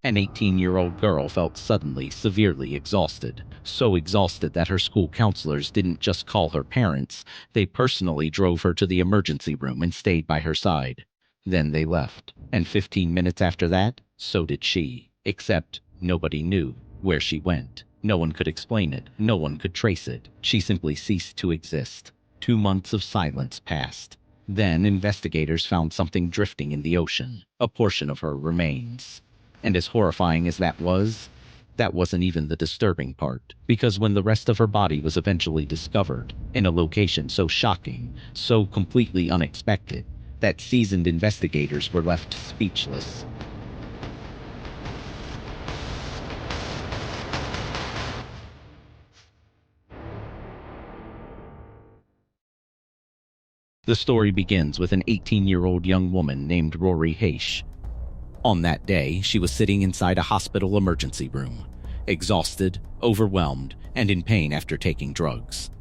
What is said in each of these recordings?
An 18-year-old girl felt suddenly severely exhausted, so exhausted that her school counselors didn't just call her parents, they personally drove her to the emergency room and stayed by her side. Then they left, and 15 minutes after that, so did she. Except nobody knew where she went. No one could explain it. No one could trace it. She simply ceased to exist. 2 months of silence passed. Then investigators found something drifting in the ocean, a portion of her remains. And as horrifying as that wasn't even the disturbing part, because when the rest of her body was eventually discovered, in a location so shocking, so completely unexpected, that seasoned investigators were left speechless. The story begins with an 18-year-old young woman named Rori Hache. On that day, she was sitting inside a hospital emergency room, exhausted, overwhelmed, and in pain after taking drugs.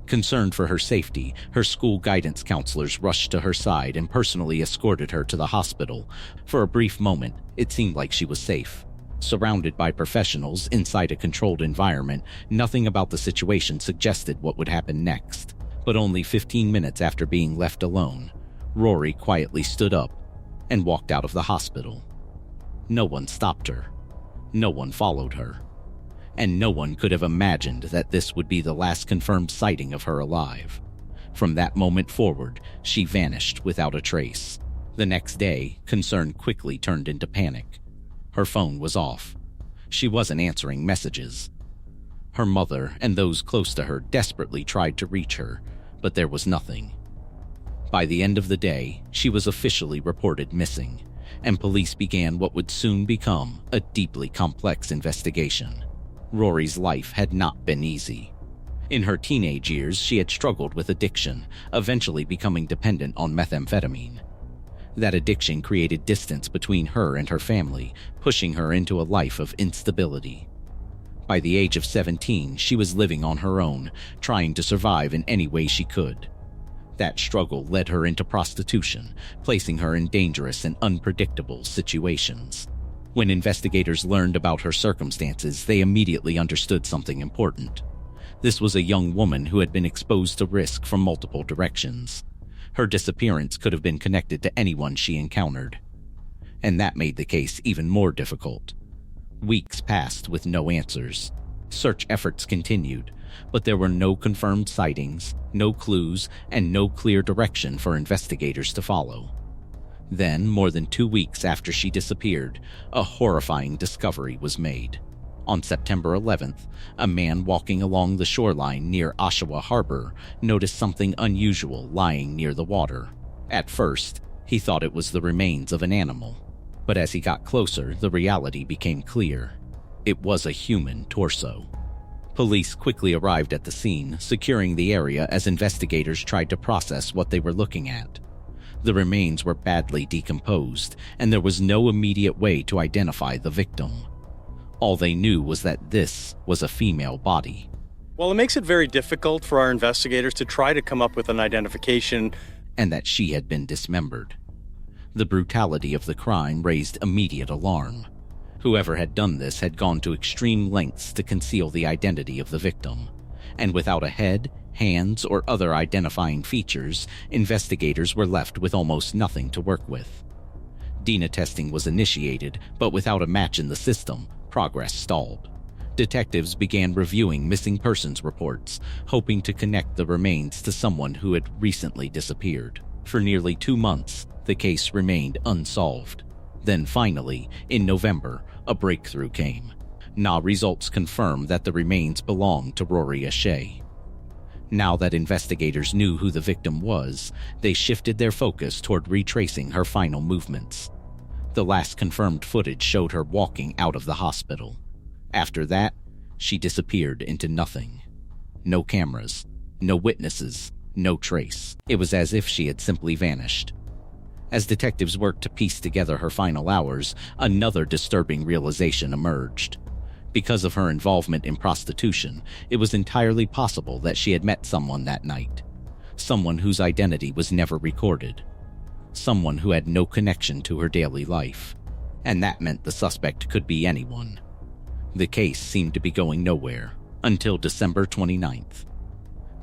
Concerned for her safety, her school guidance counselors rushed to her side and personally escorted her to the hospital. For a brief moment, it seemed like she was safe. Surrounded by professionals inside a controlled environment, nothing about the situation suggested what would happen next. But only 15 minutes after being left alone, Rory quietly stood up and walked out of the hospital. No one stopped her. No one followed her. And no one could have imagined that this would be the last confirmed sighting of her alive. From that moment forward, she vanished without a trace. The next day, concern quickly turned into panic. Her phone was off. She wasn't answering messages. Her mother and those close to her desperately tried to reach her, but there was nothing. By the end of the day, she was officially reported missing, and police began what would soon become a deeply complex investigation. Rory's life had not been easy. In her teenage years, she had struggled with addiction, eventually becoming dependent on methamphetamine. That addiction created distance between her and her family, pushing her into a life of instability. By the age of 17, she was living on her own, trying to survive in any way she could. That struggle led her into prostitution, placing her in dangerous and unpredictable situations. When investigators learned about her circumstances, they immediately understood something important. This was a young woman who had been exposed to risk from multiple directions. Her disappearance could have been connected to anyone she encountered. And that made the case even more difficult. Weeks passed with no answers. Search efforts continued, but there were no confirmed sightings, no clues, and no clear direction for investigators to follow. Then, more than 2 weeks after she disappeared, a horrifying discovery was made. On September 11th, a man walking along the shoreline near Oshawa Harbor noticed something unusual lying near the water. At first, he thought it was the remains of an animal, but as he got closer, the reality became clear. It was a human torso. Police quickly arrived at the scene, securing the area as investigators tried to process what they were looking at. The remains were badly decomposed, and there was no immediate way to identify the victim. All they knew was that this was a female body. Well, it makes it very difficult for our investigators to try to come up with an identification. And that she had been dismembered. The brutality of the crime raised immediate alarm. Whoever had done this had gone to extreme lengths to conceal the identity of the victim. And without a head, hands, or other identifying features, investigators were left with almost nothing to work with. DNA testing was initiated, but without a match in the system, progress stalled. Detectives began reviewing missing persons reports, hoping to connect the remains to someone who had recently disappeared. For nearly 2 months, the case remained unsolved. Then finally, in November, a breakthrough came. Results confirmed that the remains belonged to Rori Hache. Now that investigators knew who the victim was, they shifted their focus toward retracing her final movements. The last confirmed footage showed her walking out of the hospital. After that, she disappeared into nothing. No cameras, no witnesses, no trace. It was as if she had simply vanished. As detectives worked to piece together her final hours, another disturbing realization emerged. Because of her involvement in prostitution, it was entirely possible that she had met someone that night. Someone whose identity was never recorded. Someone who had no connection to her daily life. and that meant the suspect could be anyone. The case seemed to be going nowhere until December 29th.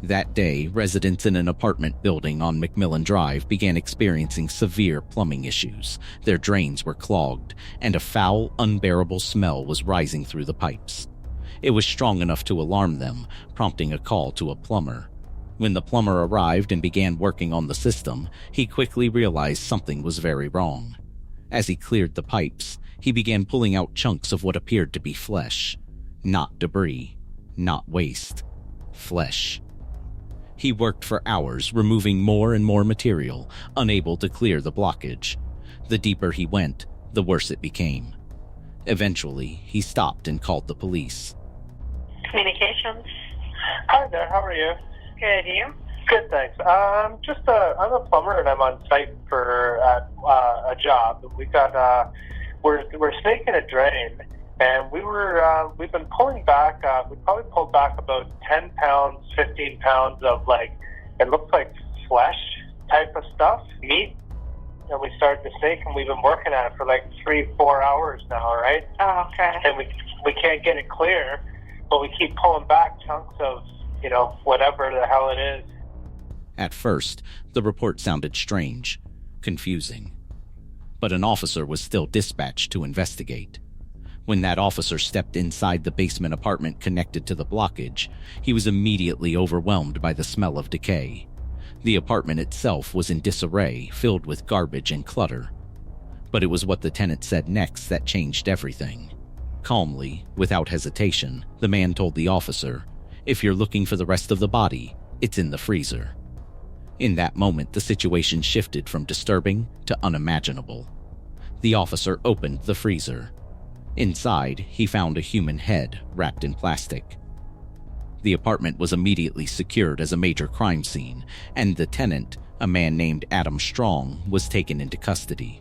That day, residents in an apartment building on McMillan Drive began experiencing severe plumbing issues. Their drains were clogged, and a foul, unbearable smell was rising through the pipes. It was strong enough to alarm them, prompting a call to a plumber. When the plumber arrived and began working on the system, he quickly realized something was very wrong. As he cleared the pipes, he began pulling out chunks of what appeared to be flesh. Not debris, not waste. Flesh. He worked for hours, removing more and more material, unable to clear the blockage. The deeper he went, the worse it became. Eventually, he stopped and called the police. Communications. Hi there, how are you? Good, you? Good, thanks. I'm a plumber and I'm on site for a job. We got we're snaking a drain, and we've been pulling back. We probably pulled back about 10 pounds, 15 pounds of it looks like flesh type of stuff, meat. And we started to snake, and we've been working at it for 3-4 hours now, right? Oh, okay. And we can't get it clear, but we keep pulling back chunks of whatever the hell it is. At first, the report sounded strange, confusing. But an officer was still dispatched to investigate. When that officer stepped inside the basement apartment connected to the blockage, he was immediately overwhelmed by the smell of decay. The apartment itself was in disarray, filled with garbage and clutter. But it was what the tenant said next that changed everything. Calmly, without hesitation, the man told the officer, "If you're looking for the rest of the body, it's in the freezer." In that moment, the situation shifted from disturbing to unimaginable. The officer opened the freezer. Inside, he found a human head wrapped in plastic. The apartment was immediately secured as a major crime scene, and the tenant, a man named Adam Strong, was taken into custody.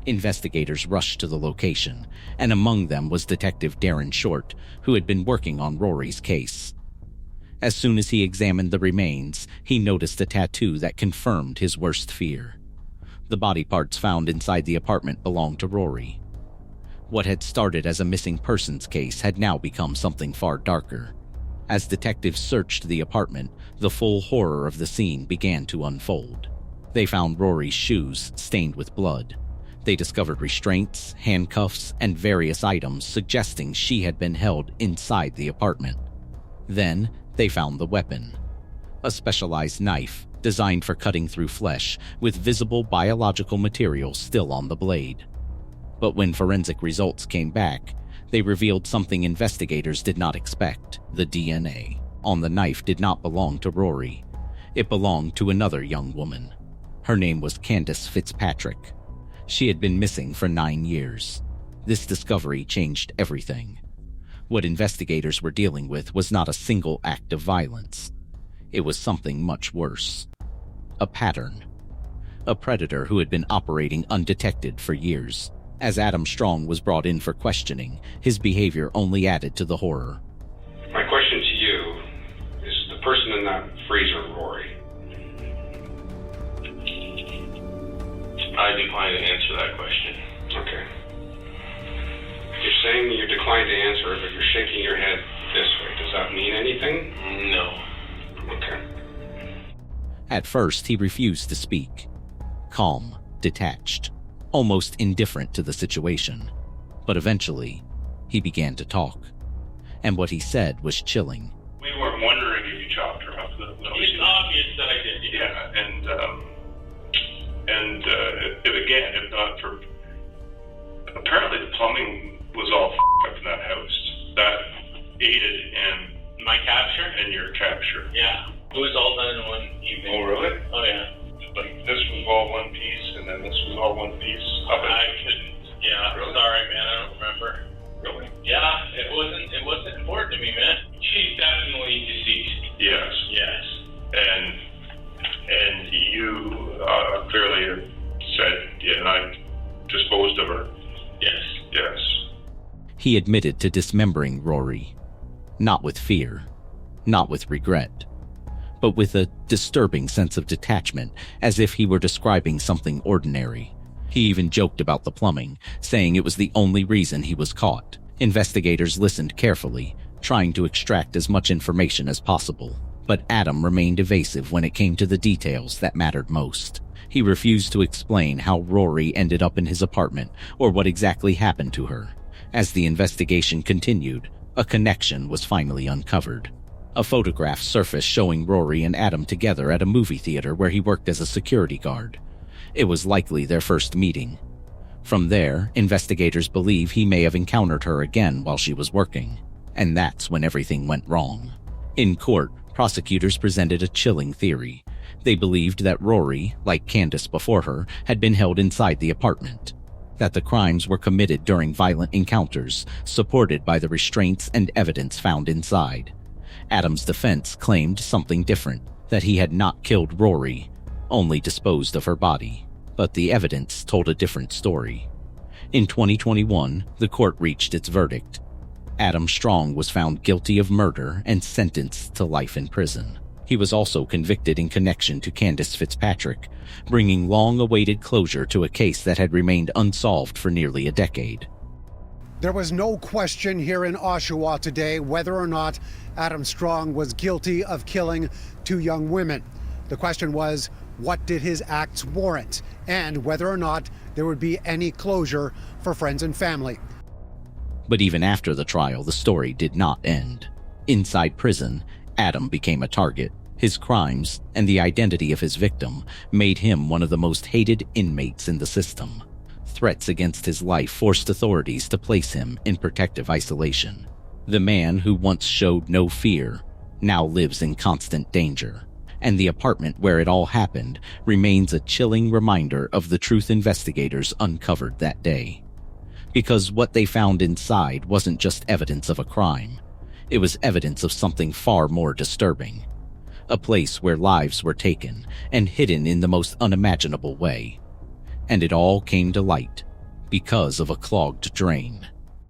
Investigators rushed to the location, and among them was Detective Darren Short, who had been working on Rory's case. As soon as he examined the remains, he noticed a tattoo that confirmed his worst fear. The body parts found inside the apartment belonged to Rory. What had started as a missing persons case had now become something far darker. As detectives searched the apartment, the full horror of the scene began to unfold. They found Rory's shoes stained with blood. They discovered restraints, handcuffs, and various items suggesting she had been held inside the apartment. Then, they found the weapon. A specialized knife designed for cutting through flesh, with visible biological material still on the blade. But when forensic results came back, they revealed something investigators did not expect. The DNA on the knife did not belong to Rory. It belonged to another young woman. Her name was Candace Fitzpatrick. She had been missing for 9 years. This discovery changed everything. What investigators were dealing with was not a single act of violence. It was something much worse. A pattern. A predator who had been operating undetected for years. As Adam Strong was brought in for questioning, his behavior only added to the horror. My question to you is the person in that freezer, Rory? I decline to answer that question. Okay. You're saying that you declined to answer, but you're shaking your head this way. Does that mean anything? No. Okay. At first, he refused to speak. Calm, detached, almost indifferent to the situation. But eventually, he began to talk. And what he said was chilling. We were wondering if you chopped her up. It's obvious that I did. Yeah, and if not for... Apparently the plumbing was all up in that house. That aided in my capture and your capture. Yeah. It was all done in one evening. Oh, really? Oh, yeah. Like, this was all one piece, and then this was all one piece. I couldn't. Yeah. Really? Sorry, man. I don't remember. Really? Yeah. It wasn't important to me, man. She's definitely deceased. Yes. Yes. And you clearly said, yeah, I disposed of her. Yes. Yes. He admitted to dismembering Rory. Not with fear, not with regret, but with a disturbing sense of detachment, as if he were describing something ordinary. He even joked about the plumbing, saying it was the only reason he was caught. Investigators listened carefully, trying to extract as much information as possible. But Adam remained evasive when it came to the details that mattered most. He refused to explain how Rory ended up in his apartment or what exactly happened to her. As the investigation continued, a connection was finally uncovered. A photograph surfaced showing Rory and Adam together at a movie theater where he worked as a security guard. It was likely their first meeting. From there, investigators believe he may have encountered her again while she was working. And that's when everything went wrong. In court, prosecutors presented a chilling theory. They believed that Rory, like Candace before her, had been held inside the apartment. That the crimes were committed during violent encounters, supported by the restraints and evidence found inside. Adam's defense claimed something different, that he had not killed Rory, only disposed of her body. But the evidence told a different story. In 2021, the court reached its verdict. Adam Strong was found guilty of murder and sentenced to life in prison. He was also convicted in connection to Candace Fitzpatrick, bringing long-awaited closure to a case that had remained unsolved for nearly a decade. There was no question here in Oshawa today whether or not Adam Strong was guilty of killing 2 young women. The question was, what did his acts warrant, and whether or not there would be any closure for friends and family. But even after the trial, the story did not end. Inside prison, Adam became a target. His crimes and the identity of his victim made him one of the most hated inmates in the system. Threats against his life forced authorities to place him in protective isolation. The man who once showed no fear now lives in constant danger. And the apartment where it all happened remains a chilling reminder of the truth investigators uncovered that day. Because what they found inside wasn't just evidence of a crime. It was evidence of something far more disturbing. A place where lives were taken and hidden in the most unimaginable way. And it all came to light because of a clogged drain.